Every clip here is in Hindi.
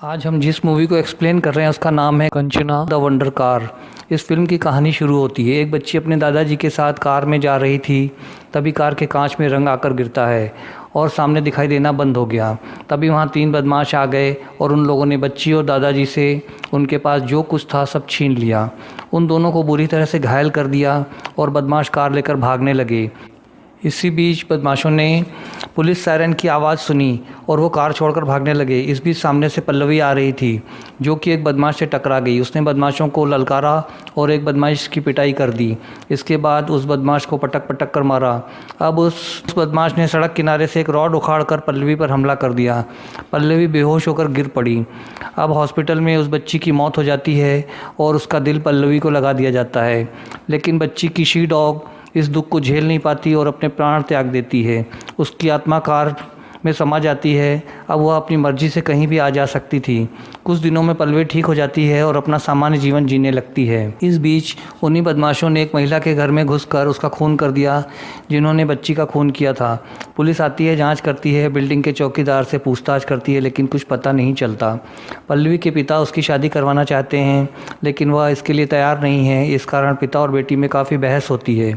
आज हम जिस मूवी को एक्सप्लेन कर रहे हैं उसका नाम है कंचना द वंडर कार। इस फिल्म की कहानी शुरू होती है। एक बच्ची अपने दादाजी के साथ कार में जा रही थी। तभी कार के कांच में रंग आकर गिरता है और सामने दिखाई देना बंद हो गया। तभी वहाँ 3 बदमाश आ गए और उन लोगों ने बच्ची और दादाजी से उनके पास जो कुछ था सब छीन लिया। उन दोनों को बुरी तरह से घायल कर दिया और बदमाश कार लेकर भागने लगे। इसी बीच बदमाशों ने पुलिस सायरन की आवाज़ सुनी और वो कार छोड़कर भागने लगे। इस बीच सामने से पल्लवी आ रही थी जो कि एक बदमाश से टकरा गई। उसने बदमाशों को ललकारा और एक बदमाश की पिटाई कर दी। इसके बाद उस बदमाश को पटक पटक कर मारा। अब उस बदमाश ने सड़क किनारे से एक रॉड उखाड़कर पल्लवी पर हमला कर दिया। पल्लवी बेहोश होकर गिर पड़ी। अब हॉस्पिटल में उस बच्ची की मौत हो जाती है और उसका दिल पल्लवी को लगा दिया जाता है। लेकिन बच्ची की शी डॉग इस दुख को झेल नहीं पाती और अपने प्राण त्याग देती है। उसकी आत्मा कार में समा जाती है। अब वह अपनी मर्जी से कहीं भी आ जा सकती थी। कुछ दिनों में पल्लवी ठीक हो जाती है और अपना सामान्य जीवन जीने लगती है। इस बीच उन्हीं बदमाशों ने एक महिला के घर में घुसकर उसका खून कर दिया जिन्होंने बच्ची का खून किया था। पुलिस आती है, जांच करती है, बिल्डिंग के चौकीदार से पूछताछ करती है, लेकिन कुछ पता नहीं चलता। पल्लवी के पिता उसकी शादी करवाना चाहते हैं लेकिन वह इसके लिए तैयार नहीं है। इस कारण पिता और बेटी में काफ़ी बहस होती है।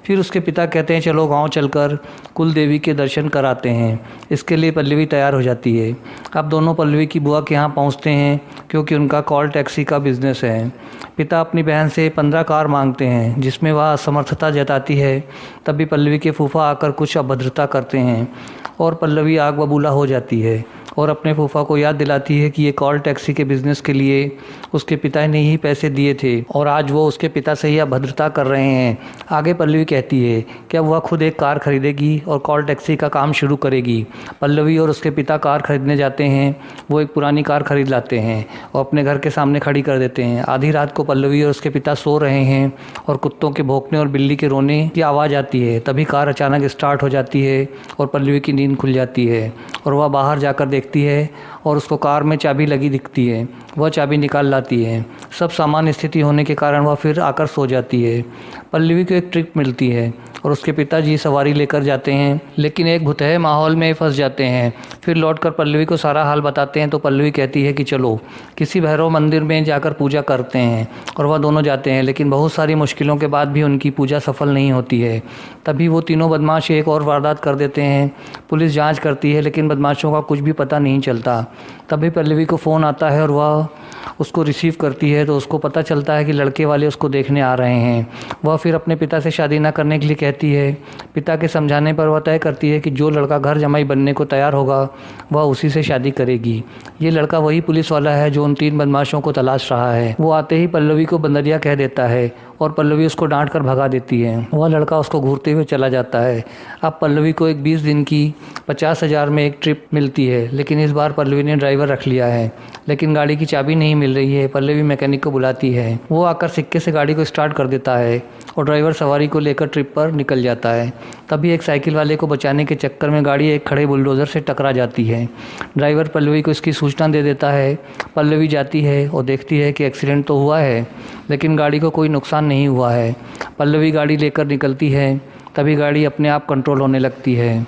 फिर उसके पिता कहते हैं चलो गाँव चलकर कुल देवी के दर्शन कराते हैं। इसके लिए पल्लवी तैयार हो जाती है। अब दोनों पल्लवी की बुआ के यहाँ पहुँचते हैं क्योंकि उनका कॉल टैक्सी का बिजनेस है। पिता अपनी बहन से 15 कार मांगते हैं जिसमें वह असमर्थता जताती है। तभी पल्लवी के फूफा आकर कुछ अभद्रता करते हैं और पल्लवी आग बबूला हो जाती है और अपने फूफा को याद दिलाती है कि ये कॉल टैक्सी के बिज़नेस के लिए उसके पिता ने ही पैसे दिए थे और आज वो उसके पिता से ही अभद्रता कर रहे हैं। आगे पल्लवी कहती है कि अब वह खुद एक कार खरीदेगी और कॉल टैक्सी का काम शुरू करेगी। पल्लवी और उसके पिता कार खरीदने जाते हैं। वो एक पुरानी कार खरीद लाते हैं और अपने घर के सामने खड़ी कर देते हैं। आधी रात को पल्लवी और उसके पिता सो रहे हैं और कुत्तों के भौंकने और बिल्ली के रोने की आवाज़ आती है। तभी कार अचानक स्टार्ट हो जाती है और पल्लवी की नींद खुल जाती है और वह बाहर जाकर देखती है और उसको कार में चाबी लगी दिखती है। वह चाबी निकाल लाती है। सब सामान्य स्थिति होने के कारण वह फिर आकर सो जाती है। पल्लवी को एक ट्रिप मिलती है और उसके पिताजी सवारी लेकर जाते हैं लेकिन एक भुतह माहौल में फंस जाते हैं। फिर लौटकर पल्लवी को सारा हाल बताते हैं तो पल्लवी कहती है कि चलो किसी भैरव मंदिर में जाकर पूजा करते हैं और वह दोनों जाते हैं। लेकिन बहुत सारी मुश्किलों के बाद भी उनकी पूजा सफल नहीं होती है। तभी वो तीनों बदमाश एक और वारदात कर देते हैं। पुलिस जांच करती है लेकिन बदमाशों का कुछ भी पता नहीं चलता। तभी पल्लवी को फ़ोन आता है और वह उसको रिसीव करती है तो उसको पता चलता है कि लड़के वाले उसको देखने आ रहे हैं। वह फिर अपने पिता से शादी न करने के लिए कहती है। पिता के समझाने पर वह तय करती है कि जो लड़का घर जमाई बनने को तैयार होगा वह उसी से शादी करेगी। ये लड़का वही पुलिस वाला है जो उन 3 बदमाशों को तलाश रहा है। वो आते ही पल्लवी को बंदरिया कह देता है और पल्लवी उसको डांट कर भगा देती है। वह लड़का उसको घूरते हुए चला जाता है। अब पल्लवी को एक 20 दिन की 50,000 में एक ट्रिप मिलती है लेकिन इस बार पल्लवी ने ड्राइवर रख लिया है। लेकिन गाड़ी की चाबी नहीं मिल रही है। पल्लवी मैकेनिक को बुलाती है। वो आकर सिक्के से गाड़ी को स्टार्ट कर देता है और ड्राइवर सवारी को लेकर ट्रिप पर निकल जाता है। तभी एक साइकिल वाले को बचाने के चक्कर में गाड़ी एक खड़े बुलडोज़र से टकरा जाती है। ड्राइवर पल्लवी को इसकी सूचना दे देता है। पल्लवी जाती है और देखती है कि एक्सीडेंट तो हुआ है लेकिन गाड़ी को कोई नुकसान नहीं हुआ है। पल्लवी गाड़ी लेकर निकलती है। तभी गाड़ी अपने आप कंट्रोल होने लगती है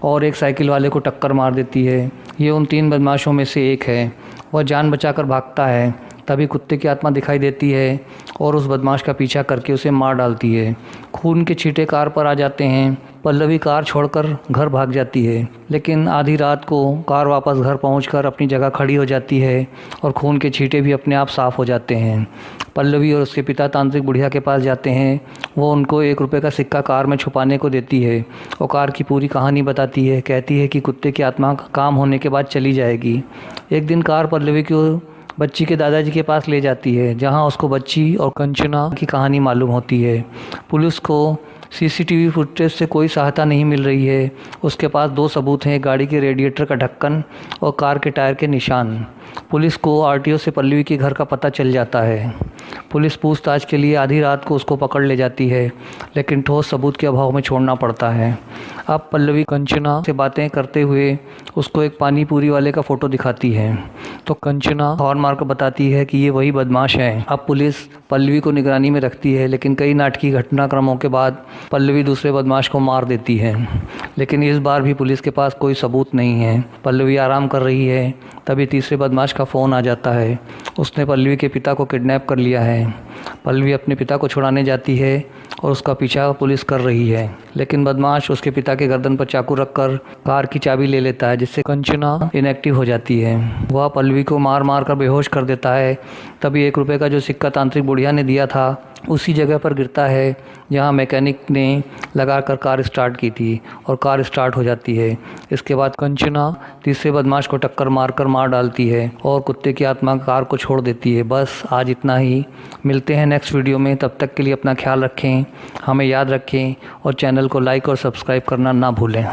और एक साइकिल वाले को टक्कर मार देती है। ये उन 3 बदमाशों में से एक है। वह जान बचाकर भागता है। तभी कुत्ते की आत्मा दिखाई देती है और उस बदमाश का पीछा करके उसे मार डालती है। खून के छींटे कार पर आ जाते हैं। पल्लवी कार छोड़कर घर भाग जाती है लेकिन आधी रात को कार वापस घर पहुंचकर अपनी जगह खड़ी हो जाती है और खून के छींटे भी अपने आप साफ़ हो जाते हैं। पल्लवी और उसके पिता तांत्रिक बुढ़िया के पास जाते हैं। वो उनको 1 रुपये का सिक्का कार में छुपाने को देती है और कार की पूरी कहानी बताती है। कहती है कि कुत्ते की आत्मा काम होने के बाद चली जाएगी। एक दिन कार पल्लवी को बच्ची के दादाजी के पास ले जाती है जहां उसको बच्ची और कंचना की कहानी मालूम होती है। पुलिस को सीसीटीवी फुटेज से कोई सहायता नहीं मिल रही है। उसके पास 2 सबूत हैं, गाड़ी के रेडिएटर का ढक्कन और कार के टायर के निशान। पुलिस को आरटीओ से पल्लवी के घर का पता चल जाता है। पुलिस पूछताछ के लिए आधी रात को उसको पकड़ ले जाती है लेकिन ठोस सबूत के अभाव में छोड़ना पड़ता है। अब पल्लवी कंचना से बातें करते हुए उसको एक पानी पूरी वाले का फ़ोटो दिखाती है तो कंचना हॉर्न मारकर बताती है कि ये वही बदमाश है। अब पुलिस पल्लवी को निगरानी में रखती है लेकिन कई नाटकीय घटनाक्रमों के बाद पल्लवी दूसरे बदमाश को मार देती है, लेकिन इस बार भी पुलिस के पास कोई सबूत नहीं है। पल्लवी आराम कर रही है, तभी तीसरे बदमाश का फ़ोन आ जाता है। उसने पल्लवी के पिता को किडनैप कर लिया है। पल्लवी अपने पिता को छुड़ाने जाती है और उसका पीछा पुलिस कर रही है, लेकिन बदमाश उसके पिता के गर्दन पर चाकू रखकर कार की चाबी ले लेता है, जिससे कंचना इनएक्टिव हो जाती है। वह पल्लवी को मार मार कर बेहोश कर देता है। तभी 1 रुपये का जो सिक्का तांत्रिक बुढ़िया ने दिया था उसी जगह पर गिरता है जहां मैकेनिक ने लगाकर कार स्टार्ट की थी, और कार स्टार्ट हो जाती है। इसके बाद कंचना तीसरे बदमाश को टक्कर मारकर मार डालती है और कुत्ते की आत्मा कार को छोड़ देती है। बस आज इतना ही। मिलते हैं नेक्स्ट वीडियो में, तब तक के लिए अपना ख्याल रखें, हमें याद रखें और चैनल को लाइक और सब्सक्राइब करना ना भूलें।